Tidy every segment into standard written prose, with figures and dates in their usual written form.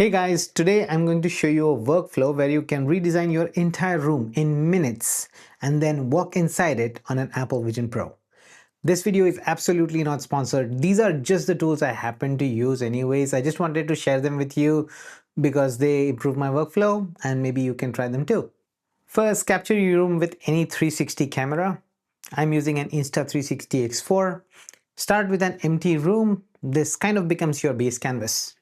Hey guys, today I'm going to show you a workflow where you can redesign your entire room in minutes and then walk inside it on an Apple Vision Pro. This video is absolutely not sponsored. These are just the tools I happen to use anyways. I just wanted to share them with you because they improve my workflow and maybe you can try them too. First, capture your room with any 360 camera. I'm using an Insta360 X4. Start with an empty room. This kind of becomes your base canvas.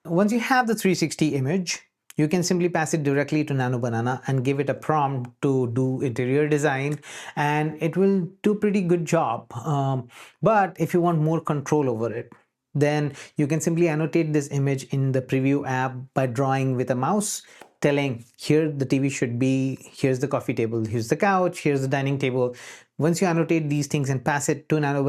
Once you have the 360 image, you can simply pass it directly to Nano and give it a prompt to do interior design, and it will do a pretty good job. But if you want more control over it, then you can simply annotate this image in the preview app by drawing with a mouse, telling here the TV should be, here's the coffee table, here's the couch, here's the dining table. Once you annotate these things and pass it to Nano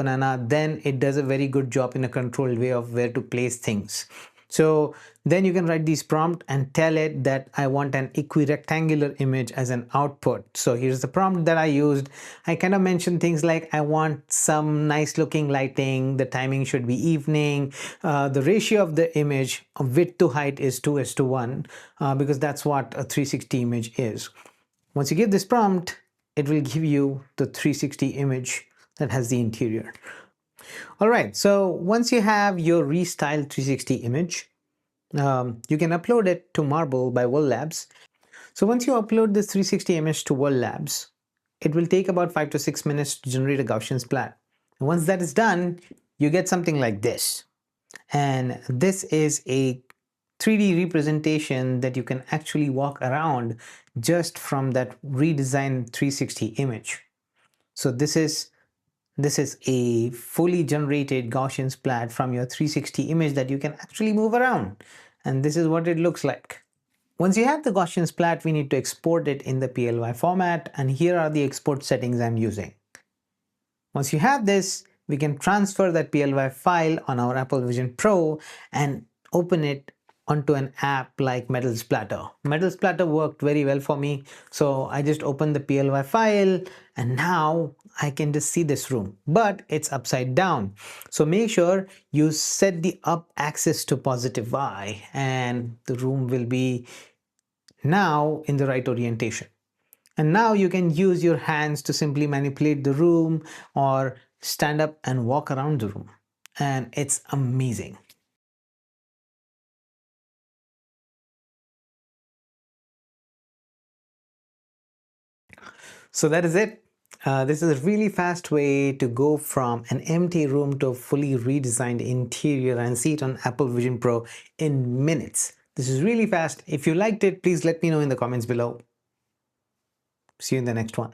then it does a very good job in a controlled way of where to place things. So then you can write this prompt and tell it that I want an equirectangular image as an output. So here's the prompt that I used. I kind of mentioned things like I want some nice looking lighting, the timing should be evening, the ratio of the image width to height is 2:1 because that's what a 360 image is. Once you give this prompt, it will give you the 360 image that has the interior. All right, so once you have your restyled 360 image, you can upload it to Marble by World Labs. So once you upload this 360 image to World Labs, it will take about 5 to 6 minutes to generate a Gaussian splat. And once that is done, you get something like this. And this is a 3D representation that you can actually walk around just from that redesigned 360 image. So this is a fully generated Gaussian splat from your 360 image that you can actually move around. And this is what it looks like. Once you have the Gaussian splat, we need to export it in the PLY format. And here are the export settings I'm using. Once you have this, we can transfer that PLY file on our Apple Vision Pro and open it onto an app like Metal Splatter. Metal Splatter worked very well for me. So I just opened the PLY file and now I can just see this room, but it's upside down. So make sure you set the up axis to positive Y and the room will be now in the right orientation. And now you can use your hands to simply manipulate the room or stand up and walk around the room. And it's amazing. So that is it. This is a really fast way to go from an empty room to a fully redesigned interior and see it on Apple Vision Pro in minutes. This is really fast. If you liked it, please let me know in the comments below. See you in the next one.